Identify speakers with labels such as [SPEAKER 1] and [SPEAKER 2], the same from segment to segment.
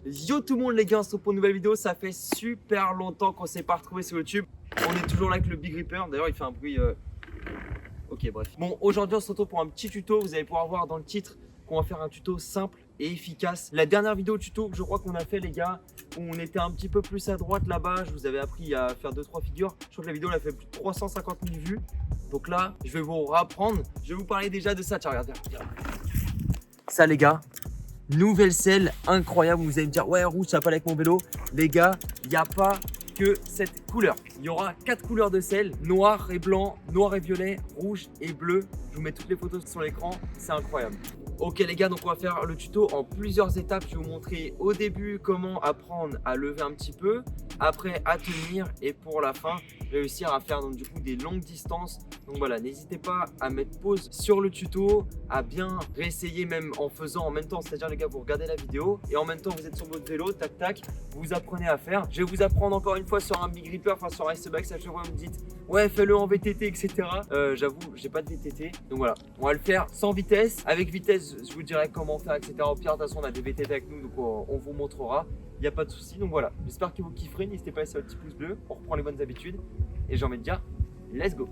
[SPEAKER 1] Yo tout le monde les gars, on se retrouve pour une nouvelle vidéo. Ça fait super longtemps qu'on s'est pas retrouvé sur YouTube. On est toujours là avec le Big Ripper. D'ailleurs il fait un bruit Ok bref. Bon, aujourd'hui on se retrouve pour un petit tuto. Vous allez pouvoir voir dans le titre qu'on va faire un tuto simple et efficace. La dernière vidéo tuto que je crois qu'on a fait les gars, où on était un petit peu plus à droite là-bas, je vous avais appris à faire 2-3 figures. Je crois que la vidéo elle a fait plus de 350 000 vues. Donc là je vais vous rapprendre. Je vais vous parler déjà de ça. Tiens regarde. Ça les gars, nouvelle selle incroyable. Vous allez me dire ouais rouge ça va pas avec mon vélo. Les gars, il n'y a pas que cette couleur. Il y aura 4 couleurs de selle, noir et blanc, noir et violet, rouge et bleu. Je vous mets toutes les photos sur l'écran, c'est incroyable. Ok les gars, donc on va faire le tuto en plusieurs étapes. Je vais vous montrer au début comment apprendre à lever un petit peu, après à tenir et pour la fin réussir à faire donc du coup des longues distances. Donc voilà, n'hésitez pas à mettre pause sur le tuto, à bien réessayer même en faisant en même temps, c'est-à-dire les gars vous regardez la vidéo et en même temps vous êtes sur votre vélo, tac tac, vous apprenez à faire. Je vais vous apprendre encore une fois sur un Big Ripper, enfin sur un Icebike, à chaque fois vous me dites ouais fais-le en VTT etc. J'avoue j'ai pas de VTT, donc voilà, on va le faire sans vitesse. Avec vitesse je vous dirai comment faire etc. Au pire de toute façon on a des VTT avec nous, donc on vous montrera, il n'y a pas de souci. Donc voilà, j'espère que vous kifferez, n'hésitez pas à laisser votre petit pouce bleu, on reprend les bonnes habitudes et j'ai envie de dire let's go.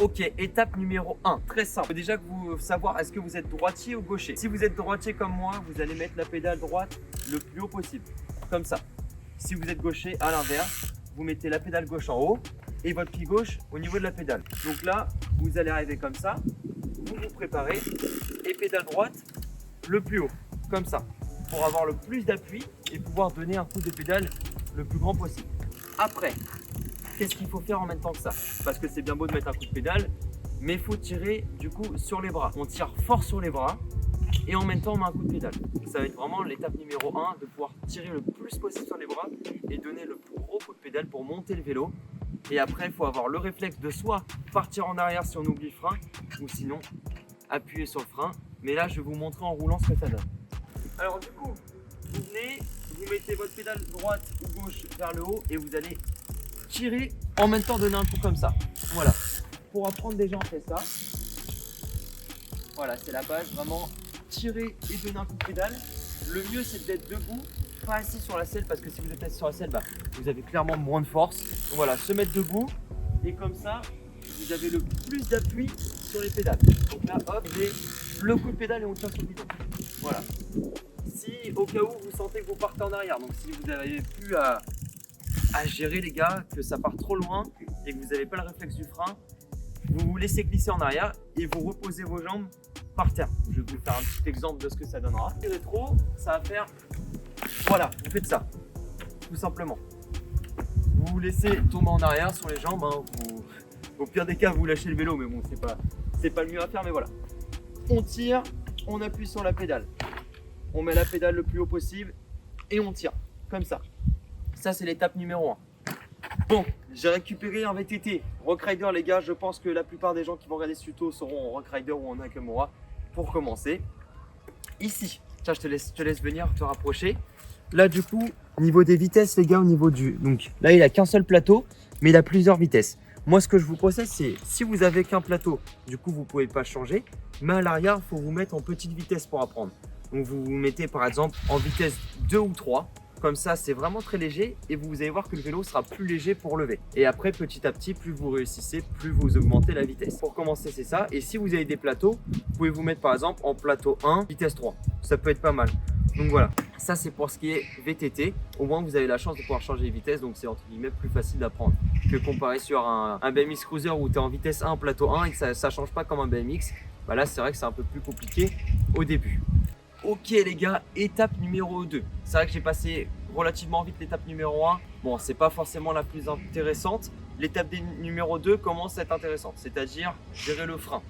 [SPEAKER 1] Ok, étape numéro 1, très simple. Déjà que vous savoir est-ce que vous êtes droitier ou gaucher. Si vous êtes droitier comme moi, vous allez mettre la pédale droite le plus haut possible, comme ça. Si vous êtes gaucher, à l'inverse, vous mettez la pédale gauche en haut et votre pied gauche au niveau de la pédale. Donc là, vous allez arriver comme ça, vous vous préparez et pédale droite le plus haut, comme ça, pour avoir le plus d'appui et pouvoir donner un coup de pédale le plus grand possible. Après, qu'est-ce qu'il faut faire en même temps que ça? Parce que c'est bien beau de mettre un coup de pédale, mais il faut tirer du coup sur les bras. On tire fort sur les bras et en même temps on met un coup de pédale. Ça va être vraiment l'étape numéro 1, de pouvoir tirer le plus possible sur les bras et donner le plus gros coup de pédale pour monter le vélo. Et après il faut avoir le réflexe de soit partir en arrière si on oublie le frein, ou sinon appuyer sur le frein. Mais là je vais vous montrer en roulant ce que ça donne. Alors du coup, vous venez, vous mettez votre pédale droite ou gauche vers le haut et vous allez tirer en même temps donner un coup comme ça. Voilà. Pour apprendre déjà on fait ça. Voilà, c'est la base, vraiment tirer et donner un coup de pédale. Le mieux c'est d'être debout, pas assis sur la selle, parce que si vous êtes assis sur la selle, vous avez clairement moins de force. Donc voilà, se mettre debout et comme ça, vous avez le plus d'appui sur les pédales. Donc là, hop, j'ai le coup de pédale et on tient sur le bidon. Voilà. Si au cas où vous sentez que vous partez en arrière, donc si vous n'avez plus à gérer les gars, que ça part trop loin et que vous n'avez pas le réflexe du frein, vous vous laissez glisser en arrière et vous reposez vos jambes par terre. Je vais vous faire un petit exemple de ce que ça donnera. Si vous tirez trop, ça va faire, voilà, vous faites ça, tout simplement. Vous vous laissez tomber en arrière sur les jambes, hein. Au pire des cas, vous lâchez le vélo, mais bon, c'est pas le mieux à faire, mais voilà. On tire, on appuie sur la pédale, on met la pédale le plus haut possible et on tire, comme ça. Ça, c'est l'étape numéro 1. Bon, j'ai récupéré un VTT. Rock Rider, les gars, je pense que la plupart des gens qui vont regarder ce tuto seront en Rock Rider ou en Nakamura. Pour commencer, ici, tiens, je te laisse venir te rapprocher. Là, du coup, au niveau des vitesses, les gars, au niveau du... Donc là, il n'a qu'un seul plateau, mais il a plusieurs vitesses. Moi, ce que je vous conseille, c'est si vous avez qu'un plateau, du coup, vous ne pouvez pas changer. Mais à l'arrière, il faut vous mettre en petite vitesse pour apprendre. Donc, vous vous mettez, par exemple, en vitesse 2 ou 3. Comme ça, c'est vraiment très léger et vous allez voir que le vélo sera plus léger pour lever. Et après, petit à petit, plus vous réussissez, plus vous augmentez la vitesse. Pour commencer, c'est ça. Et si vous avez des plateaux, vous pouvez vous mettre par exemple en plateau 1, vitesse 3. Ça peut être pas mal. Donc voilà, ça c'est pour ce qui est VTT. Au moins, vous avez la chance de pouvoir changer les vitesses. Donc c'est entre guillemets plus facile d'apprendre que comparé sur un BMX Cruiser où tu es en vitesse 1, plateau 1 et que ça ne change pas comme un BMX. Bah là, c'est vrai que c'est un peu plus compliqué au début. Ok les gars, étape numéro 2. C'est vrai que j'ai passé relativement vite l'étape numéro 1. Bon, c'est pas forcément la plus intéressante. L'étape numéro 2 commence à être intéressante, c'est-à-dire gérer le frein.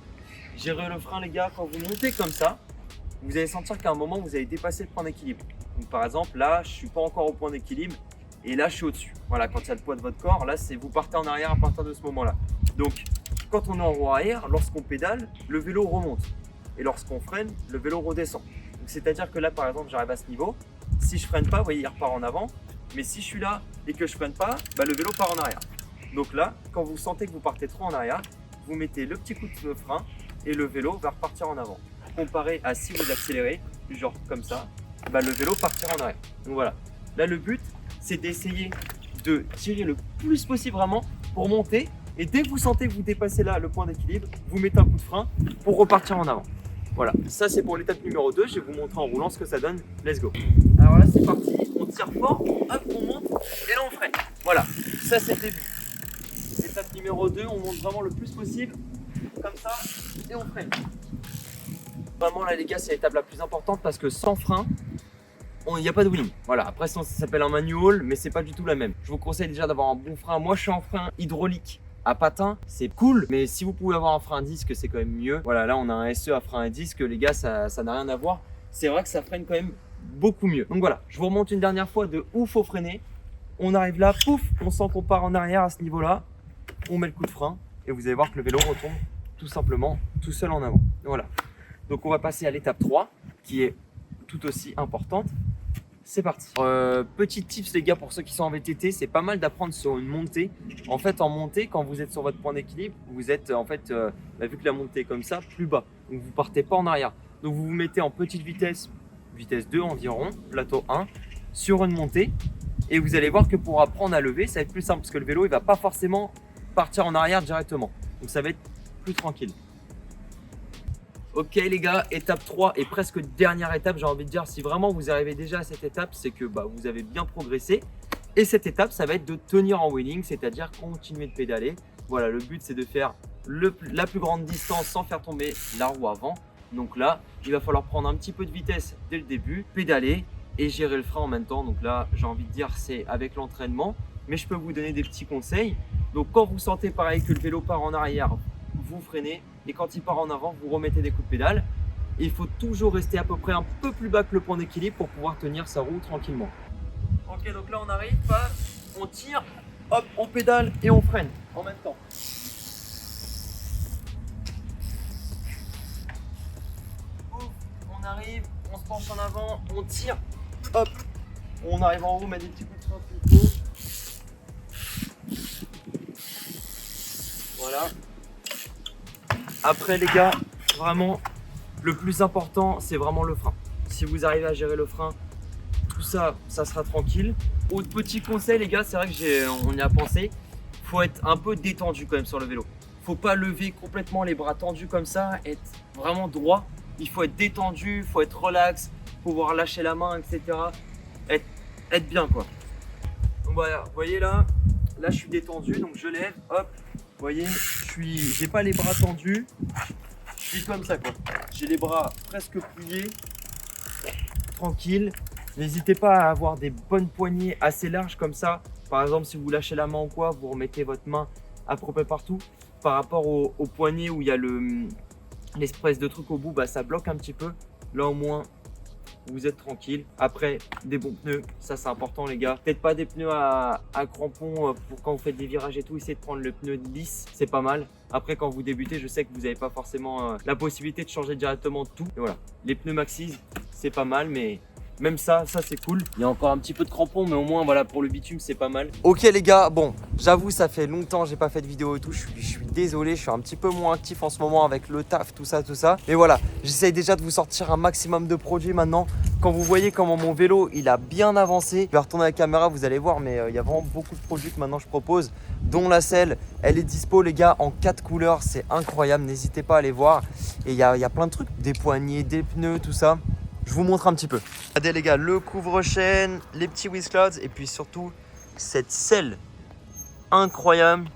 [SPEAKER 1] Gérer le frein les gars, quand vous montez comme ça, vous allez sentir qu'à un moment vous allez dépasser le point d'équilibre. Donc par exemple là, je suis pas encore au point d'équilibre et là je suis au-dessus. Voilà, quand il y a le poids de votre corps, là c'est vous partez en arrière à partir de ce moment-là. Donc quand on est en roue arrière, lorsqu'on pédale, le vélo remonte. Et lorsqu'on freine, le vélo redescend. C'est-à-dire que là, par exemple, j'arrive à ce niveau. Si je freine pas, vous voyez, il repart en avant. Mais si je suis là et que je freine pas, le vélo part en arrière. Donc là, quand vous sentez que vous partez trop en arrière, vous mettez le petit coup de frein et le vélo va repartir en avant. Comparé à si vous accélérez, du genre comme ça, bah, le vélo partira en arrière. Donc voilà, là le but c'est d'essayer de tirer le plus possible vraiment pour monter. Et dès que vous sentez que vous dépassez là le point d'équilibre, vous mettez un coup de frein pour repartir en avant. Voilà, ça c'est pour l'étape numéro 2. Je vais vous montrer en roulant ce que ça donne. Let's go. Alors là c'est parti, on tire fort, hop on monte et là on freine. Voilà, ça c'est le début. Étape numéro 2, on monte vraiment le plus possible, comme ça, et on freine. Vraiment là les gars, c'est l'étape la plus importante parce que sans frein, il n'y a pas de wheeling. Voilà, après ça s'appelle un manual, mais c'est pas du tout la même. Je vous conseille déjà d'avoir un bon frein. Moi je suis en frein hydraulique à patin, c'est cool, mais si vous pouvez avoir un frein à disque, c'est quand même mieux. Voilà, là on a un SE à frein à disque, les gars, ça n'a rien à voir. C'est vrai que ça freine quand même beaucoup mieux. Donc voilà, je vous remonte une dernière fois de où faut freiner. On arrive là, pouf, on sent qu'on part en arrière à ce niveau-là. On met le coup de frein et vous allez voir que le vélo retombe tout simplement tout seul en avant. Voilà. Donc on va passer à l'étape 3 qui est tout aussi importante. C'est parti. Petit tips les gars pour ceux qui sont en VTT, c'est pas mal d'apprendre sur une montée. En fait en montée, quand vous êtes sur votre point d'équilibre, vous êtes en fait, vu que la montée est comme ça, plus bas. Donc vous partez pas en arrière. Donc vous vous mettez en petite vitesse, vitesse 2 environ, plateau 1, sur une montée. Et vous allez voir que pour apprendre à lever, ça va être plus simple parce que le vélo il va pas forcément partir en arrière directement. Donc ça va être plus tranquille. Ok les gars, étape 3 et presque dernière étape, j'ai envie de dire, si vraiment vous arrivez déjà à cette étape, c'est que vous avez bien progressé. Et cette étape, ça va être de tenir en wheeling, c'est-à-dire continuer de pédaler. Voilà, le but c'est de faire la plus grande distance sans faire tomber la roue avant. Donc là, il va falloir prendre un petit peu de vitesse dès le début, pédaler et gérer le frein en même temps. Donc là, j'ai envie de dire, c'est avec l'entraînement, mais je peux vous donner des petits conseils. Donc quand vous sentez pareil que le vélo part en arrière, vous freinez. Et quand il part en avant, vous remettez des coups de pédale. Et il faut toujours rester à peu près un peu plus bas que le point d'équilibre pour pouvoir tenir sa roue tranquillement. Ok, donc là on arrive, on tire, hop, on pédale et on freine en même temps. Ouf, on arrive, on se penche en avant, on tire, hop, on arrive en haut, on met des petits coups de frein plus haut. Voilà. Après les gars, vraiment le plus important c'est vraiment le frein. Si vous arrivez à gérer le frein, tout ça, ça sera tranquille. Autre petit conseil les gars, c'est vrai que on y a pensé, faut être un peu détendu quand même sur le vélo. Faut pas lever complètement les bras tendus comme ça, être vraiment droit. Il faut être détendu, faut être relax, pouvoir lâcher la main, etc. Être bien quoi. Donc voilà, vous voyez là je suis détendu, donc je lève, hop. Vous voyez, j'ai pas les bras tendus, je suis comme ça quoi. J'ai les bras presque pliés, tranquille. N'hésitez pas à avoir des bonnes poignées assez larges comme ça. Par exemple, si vous lâchez la main ou quoi, vous remettez votre main à peu près partout. Par rapport au poignet où il y a l'espèce de truc au bout, ça bloque un petit peu. Là au moins, vous êtes tranquille. Après, des bons pneus, ça c'est important les gars. Peut-être pas des pneus à crampons pour quand vous faites des virages et tout, essayez de prendre le pneu lisse, c'est pas mal. Après quand vous débutez, je sais que vous n'avez pas forcément la possibilité de changer directement tout. Et voilà, les pneus Maxxis, c'est pas mal, mais même ça c'est cool. Il y a encore un petit peu de crampons, mais au moins voilà, pour le bitume c'est pas mal. Ok les gars, bon, j'avoue ça fait longtemps j'ai pas fait de vidéo et tout, je suis désolé, je suis un petit peu moins actif en ce moment avec le taf, tout ça. Mais voilà, j'essaye déjà de vous sortir un maximum de produits maintenant. Quand vous voyez comment mon vélo il a bien avancé, je vais retourner la caméra, vous allez voir, mais il y a vraiment beaucoup de produits que maintenant je propose, dont la selle. Elle est dispo les gars en 4 couleurs, c'est incroyable, n'hésitez pas à aller voir. Et il y a plein de trucs, des poignées, des pneus, tout ça. Je vous montre un petit peu. Regardez les gars, le couvre-chaîne, les petits Whizclouds et puis surtout cette selle incroyable.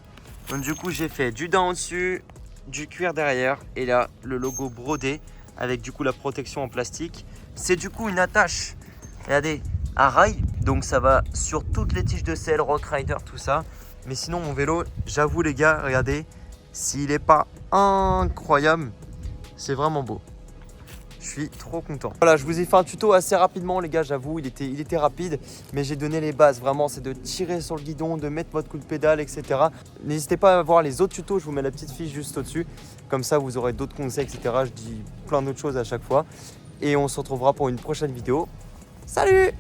[SPEAKER 1] Donc du coup j'ai fait du dent au-dessus, du cuir derrière et là le logo brodé avec du coup la protection en plastique. C'est du coup une attache, regardez, à rail. Donc ça va sur toutes les tiges de selle, Rock Rider, tout ça. Mais sinon mon vélo, j'avoue les gars, regardez, s'il n'est pas incroyable, c'est vraiment beau. Je suis trop content. Voilà, je vous ai fait un tuto assez rapidement les gars, j'avoue, il était rapide, mais j'ai donné les bases. Vraiment, c'est de tirer sur le guidon, de mettre votre coup de pédale, etc. N'hésitez pas à voir les autres tutos, je vous mets la petite fiche juste au-dessus. Comme ça, vous aurez d'autres conseils, etc. Je dis plein d'autres choses à chaque fois. Et on se retrouvera pour une prochaine vidéo. Salut!